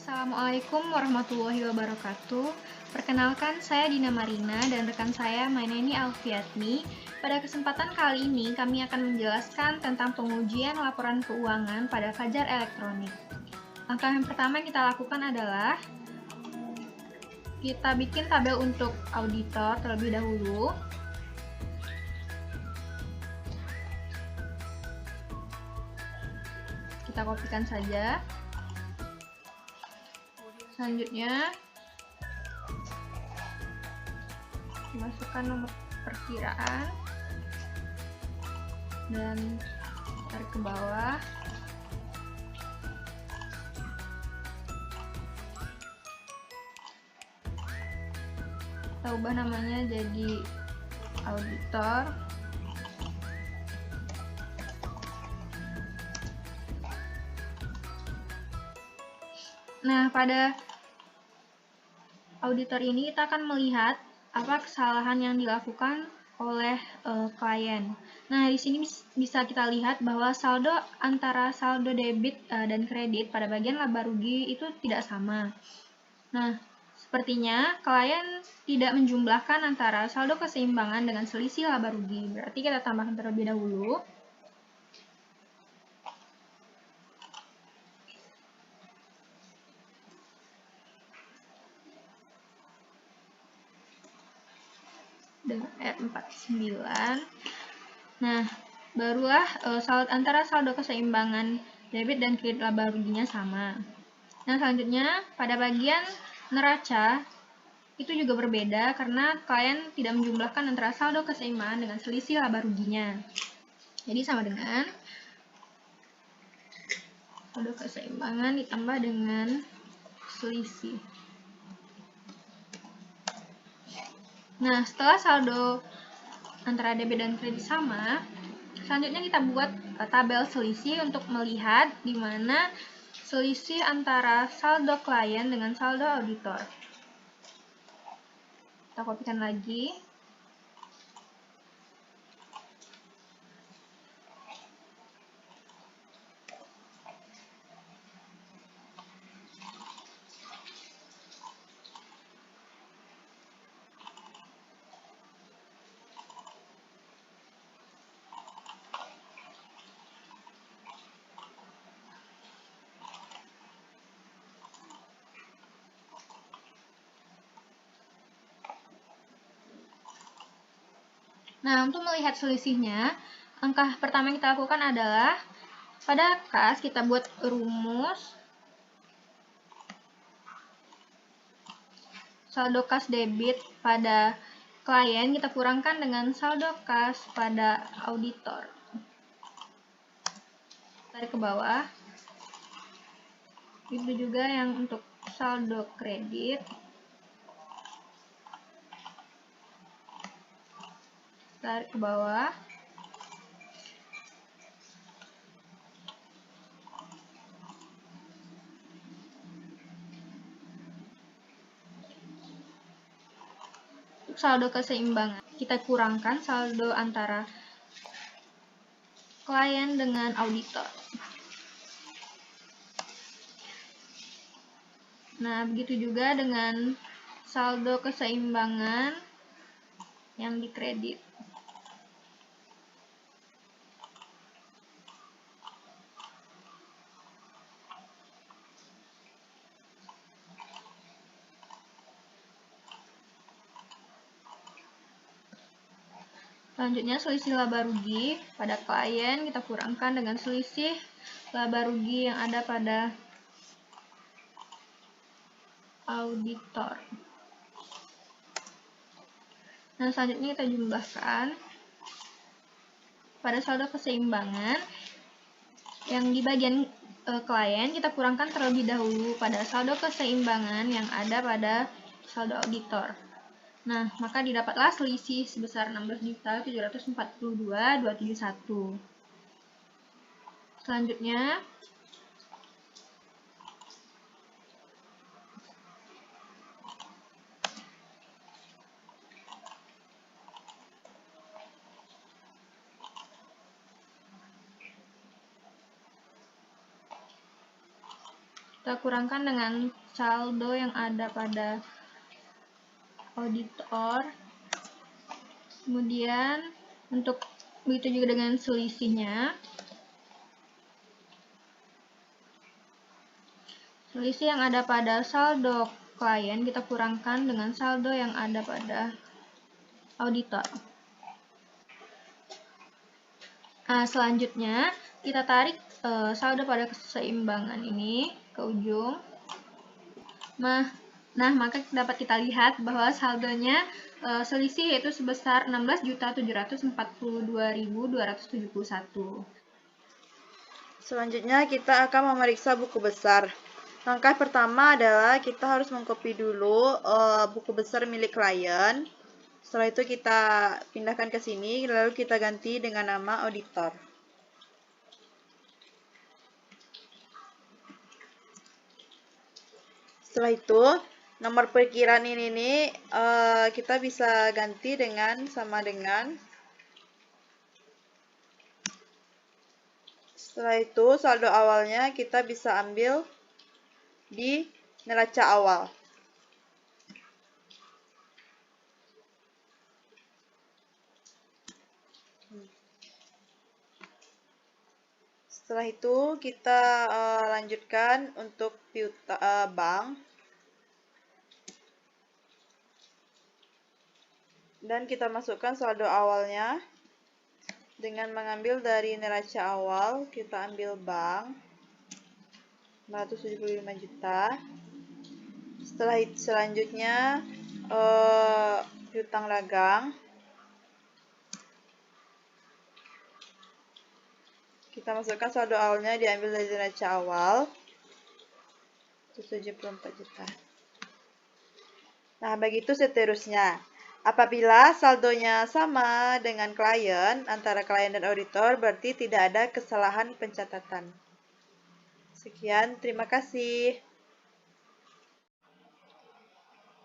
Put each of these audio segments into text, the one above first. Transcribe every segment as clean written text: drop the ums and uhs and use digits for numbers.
Assalamualaikum warahmatullahi wabarakatuh. Perkenalkan, saya Dina Marina dan rekan saya Maineni Alfiatni. Pada kesempatan kali ini, kami akan menjelaskan tentang pengujian laporan keuangan pada Fajar Elektronik. Langkah yang pertama yang kita lakukan adalah kita bikin tabel untuk auditor terlebih dahulu. Kita kopikan saja. Selanjutnya, masukkan nomor perkiraan dan tarik ke bawah. Kita ubah namanya jadi auditor. Nah, pada auditor ini kita akan melihat apa kesalahan yang dilakukan oleh klien. Nah, di sini bisa kita lihat bahwa saldo antara saldo debit dan kredit pada bagian laba rugi itu tidak sama. Nah, sepertinya klien tidak menjumlahkan antara saldo keseimbangan dengan selisih laba rugi. Berarti kita tambahkan terlebih dahulu. Dengan R49. Nah, barulah antara saldo keseimbangan debit dan kredit laba ruginya sama. Nah, selanjutnya pada bagian neraca itu juga berbeda karena klien tidak menjumlahkan antara saldo keseimbangan dengan selisih laba ruginya. Jadi sama dengan saldo keseimbangan ditambah dengan selisih. Nah, setelah saldo antara debit dan kredit sama, selanjutnya kita buat tabel selisih untuk melihat di mana selisih antara saldo klien dengan saldo auditor. Kita kopikan lagi. Nah, untuk melihat selisihnya, langkah pertama yang kita lakukan adalah pada kas kita buat rumus saldo kas debit pada klien kita kurangkan dengan saldo kas pada auditor. Tarik ke bawah. Itu juga yang untuk saldo kredit. Tarik ke bawah. Untuk saldo keseimbangan, kita kurangkan saldo antara klien dengan auditor. Nah, begitu juga dengan saldo keseimbangan yang dikredit. Selanjutnya, selisih laba rugi pada klien kita kurangkan dengan selisih laba rugi yang ada pada auditor. Nah, selanjutnya kita jumlahkan pada saldo keseimbangan yang di bagian klien kita kurangkan terlebih dahulu pada saldo keseimbangan yang ada pada saldo auditor. Nah, maka didapatlah selisih sebesar 16.742.271. Selanjutnya, kita kurangkan dengan saldo yang ada pada auditor. Kemudian untuk begitu juga dengan selisihnya. Selisih yang ada pada saldo klien kita kurangkan dengan saldo yang ada pada auditor. Nah, selanjutnya kita tarik saldo pada keseimbangan ini ke ujung. Nah, maka dapat kita lihat bahwa saldonya selisih yaitu sebesar 16.742.271. Selanjutnya kita akan memeriksa buku besar. Langkah pertama adalah kita harus mengcopy dulu buku besar milik klien. Setelah itu kita pindahkan ke sini, lalu kita ganti dengan nama auditor. Setelah itu, nomor perkiraan ini kita bisa ganti dengan sama dengan. Setelah itu, saldo awalnya kita bisa ambil di neraca awal. Setelah itu kita lanjutkan untuk bank. Dan kita masukkan saldo awalnya dengan mengambil dari neraca awal, kita ambil bank 475 juta. Setelah itu selanjutnya piutang dagang. Kita masukkan saldo awalnya diambil dari neraca awal 74 juta. Nah, begitu seterusnya. Apabila saldonya sama dengan klien, antara klien dan auditor, berarti tidak ada kesalahan pencatatan. Sekian, terima kasih.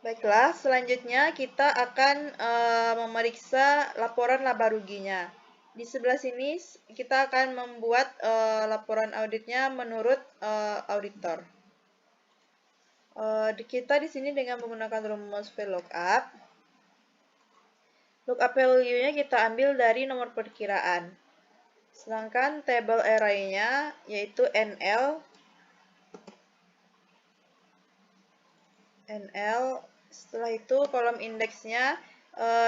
Baiklah, selanjutnya kita akan memeriksa laporan laba ruginya. Di sebelah sini kita akan membuat laporan auditnya menurut auditor. Kita di sini dengan menggunakan rumus VLOOKUP. Lookup value-nya kita ambil dari nomor perkiraan. Sedangkan table array-nya yaitu NL. Setelah itu kolom indeksnya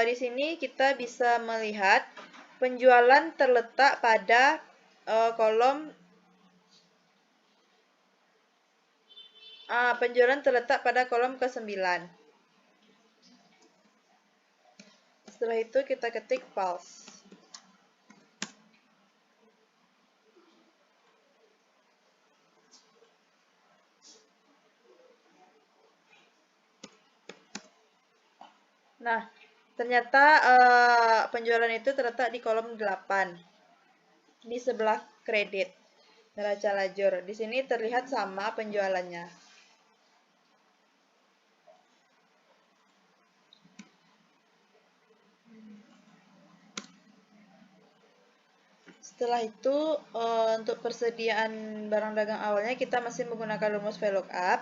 di sini kita bisa melihat penjualan terletak pada kolom ke-9. Setelah itu kita ketik false. Nah, ternyata penjualan itu terletak di kolom 8. Di sebelah kredit neraca lajur. Di sini terlihat sama penjualannya. Setelah itu, untuk persediaan barang dagang awalnya kita masih menggunakan rumus VLOOKUP.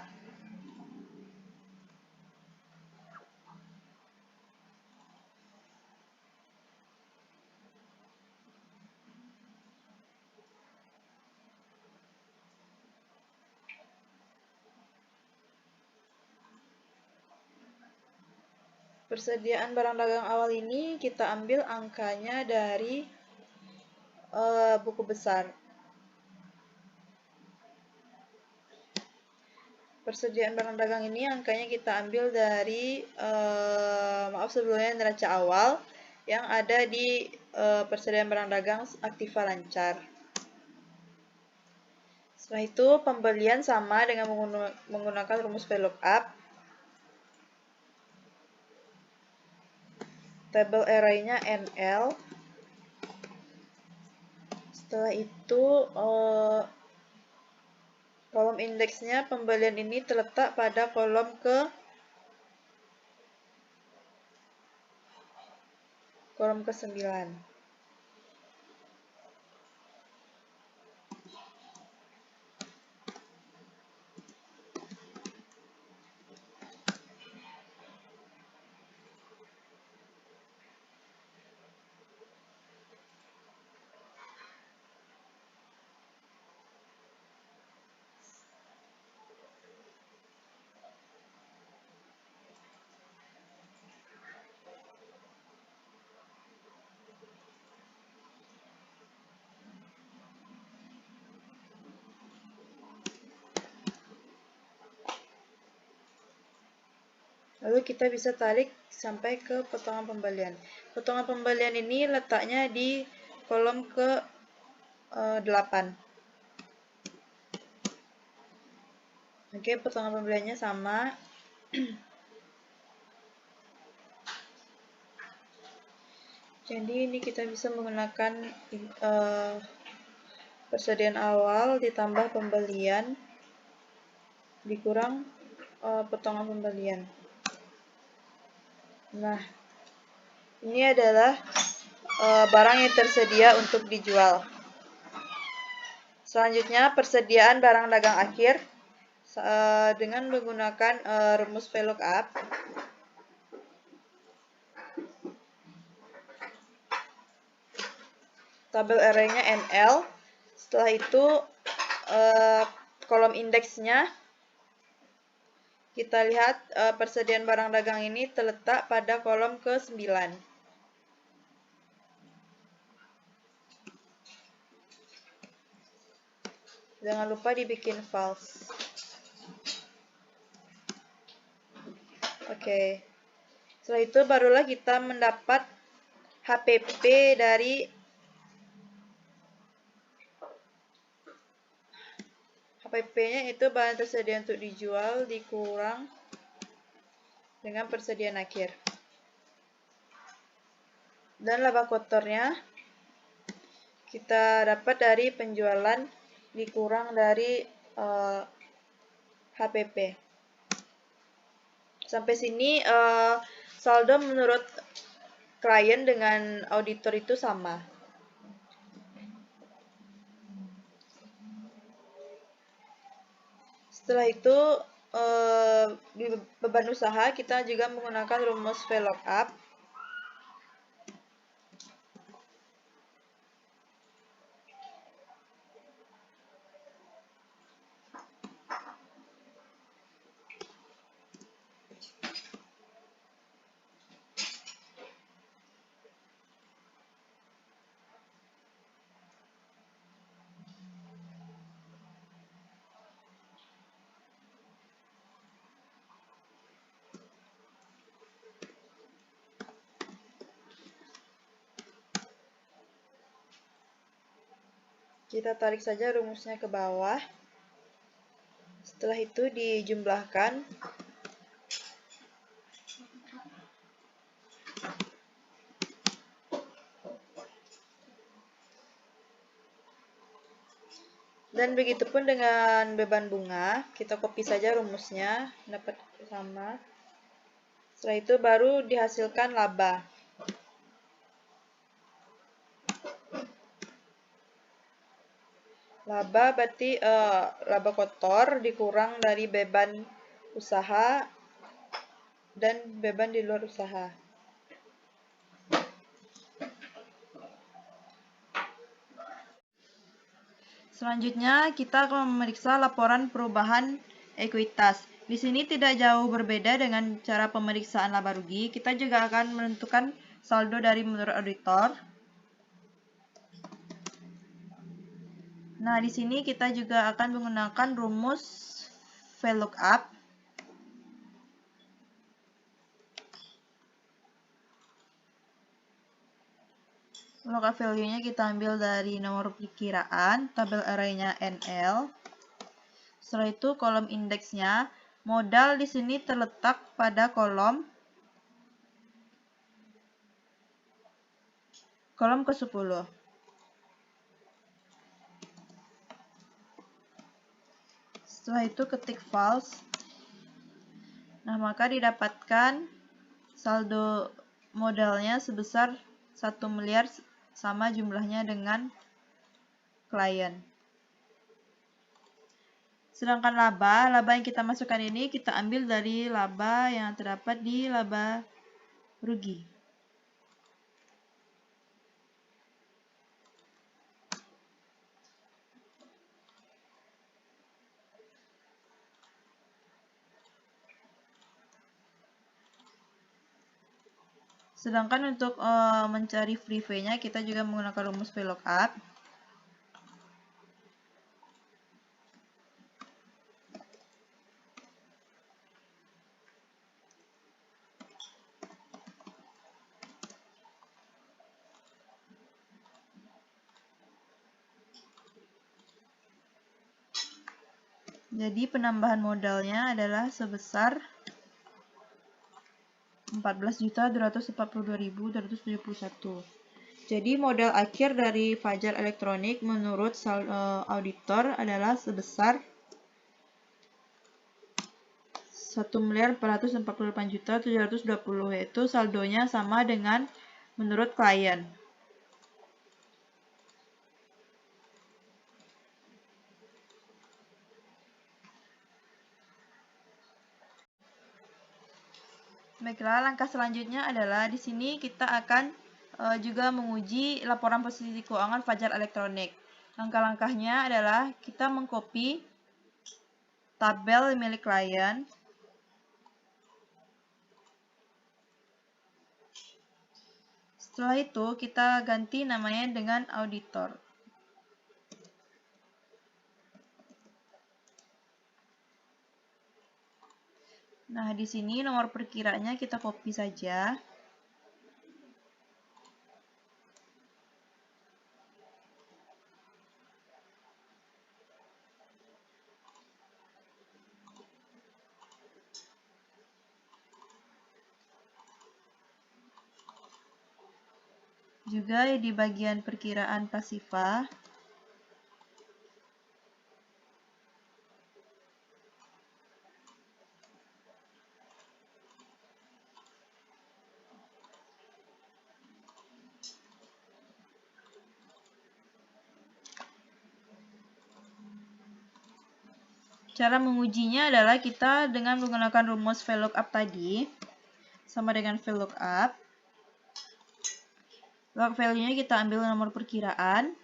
Persediaan barang dagang awal ini kita ambil angkanya dari buku besar. Persediaan barang dagang ini angkanya kita ambil dari sebelumnya neraca awal yang ada di persediaan barang dagang aktiva lancar. Setelah itu pembelian sama dengan menggunakan rumus VLOOKUP. Table array-nya NL. Setelah itu kolom indeksnya pembelian ini terletak pada kolom ke-9. Lalu kita bisa tarik sampai ke potongan pembelian. Potongan pembelian ini letaknya di kolom ke 8. Oke, potongan pembeliannya sama. Jadi ini kita bisa menggunakan persediaan awal ditambah pembelian dikurang potongan pembelian. Nah, ini adalah barang yang tersedia untuk dijual. Selanjutnya, persediaan barang dagang akhir dengan menggunakan rumus VLOOKUP. Tabel array-nya NL. Setelah itu kolom indeksnya kita lihat persediaan barang dagang ini terletak pada kolom ke-9. Jangan lupa dibikin false. Oke. Setelah itu barulah kita mendapat HPP dari HPP-nya itu barang tersedia untuk dijual dikurang dengan persediaan akhir. Dan laba kotornya kita dapat dari penjualan dikurang dari HPP. Sampai sini saldo menurut klien dengan auditor itu sama. Setelah itu di beban usaha kita juga menggunakan rumus VLOOKUP. Kita tarik saja rumusnya ke bawah. Setelah itu dijumlahkan. Dan begitupun dengan beban bunga, kita copy saja rumusnya, dapat sama. Setelah itu baru dihasilkan laba. Laba berarti laba kotor dikurang dari beban usaha dan beban di luar usaha. Selanjutnya kita akan memeriksa laporan perubahan ekuitas. Di sini tidak jauh berbeda dengan cara pemeriksaan laba rugi. Kita juga akan menentukan saldo dari menurut auditor. Nah, di sini kita juga akan menggunakan rumus VLOOKUP. Lookup value-nya kita ambil dari nomor perkiraan, tabel array-nya NL. Setelah itu kolom indeksnya, modal di sini terletak pada kolom ke-10. Setelah itu ketik false. Nah, maka didapatkan saldo modalnya sebesar 1 miliar sama jumlahnya dengan klien. Sedangkan laba yang kita masukkan ini kita ambil dari laba yang terdapat di laba rugi. Sedangkan untuk mencari free V-nya kita juga menggunakan rumus VLOOKUP. Jadi penambahan modalnya adalah sebesar 14.242.271. Jadi modal akhir dari Fajar Elektronik menurut auditor adalah sebesar 1.448.720, yaitu saldonya sama dengan menurut klien. Baiklah, langkah selanjutnya adalah di sini kita akan juga menguji laporan posisi keuangan Fajar Elektronik. Langkah-langkahnya adalah kita mengcopy tabel milik klien. Setelah itu kita ganti namanya dengan auditor. Nah, di sini nomor perkiranya kita copy saja. Juga di bagian perkiraan pasifa, cara mengujinya adalah kita dengan menggunakan rumus VLOOKUP tadi, sama dengan VLOOKUP. Log value-nya kita ambil nomor perkiraan.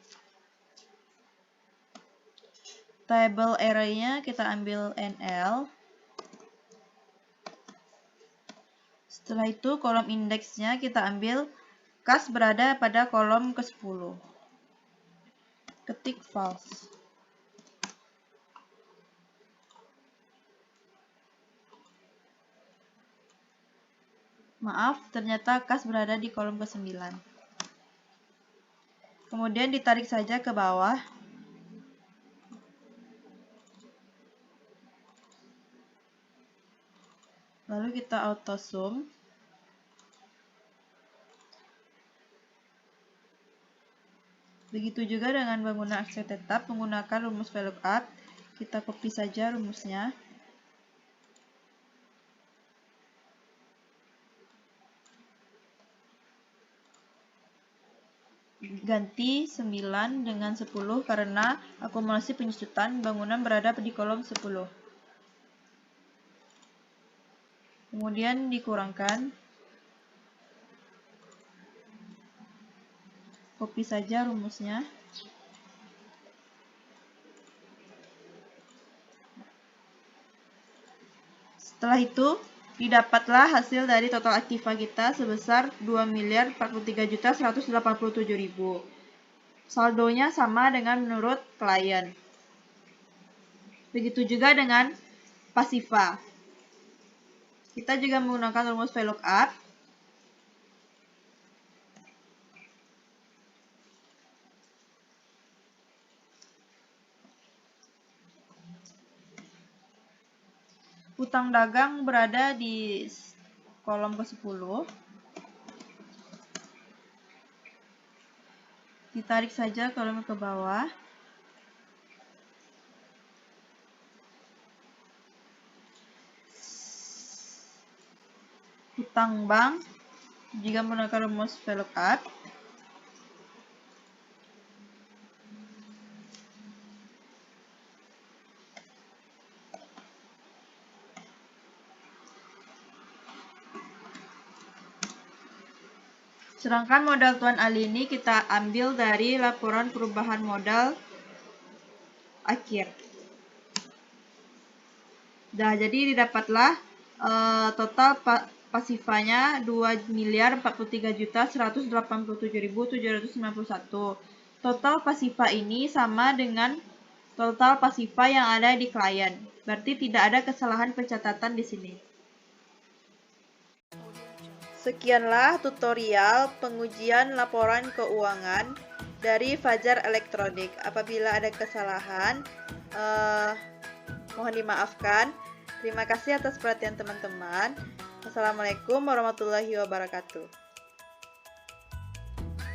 Table array-nya kita ambil NL. Setelah itu kolom indeksnya kita ambil kas berada pada kolom ke-10. Ketik false. Maaf, ternyata kas berada di kolom ke-9. Kemudian ditarik saja ke bawah. Lalu kita auto zoom. Begitu juga dengan bangunan aksi tetap menggunakan rumus VLOOKUP. Kita copy saja rumusnya. Ganti 9 dengan 10 karena akumulasi penyusutan bangunan berada di kolom 10. Kemudian dikurangkan. Copy saja rumusnya. Setelah itu, didapatlah hasil dari total aktiva kita sebesar 2.043.187.000. Saldonya sama dengan menurut klien. Begitu juga dengan pasifa. Kita juga menggunakan rumus VLOOKUP. Utang dagang berada di kolom ke-10. Ditarik saja kolom ke bawah. Utang bank juga menggunakan rumus VLOOKUP. Sedangkan modal Tuan Ali ini kita ambil dari laporan perubahan modal akhir. Nah, jadi didapatlah total pasifanya 2.043.187.791. Total pasifa ini sama dengan total pasifa yang ada di klien. Berarti tidak ada kesalahan pencatatan di sini. Sekianlah tutorial pengujian laporan keuangan dari Fajar Elektronik. Apabila ada kesalahan, Mohon dimaafkan. Terima kasih atas perhatian teman-teman. Assalamualaikum warahmatullahi wabarakatuh.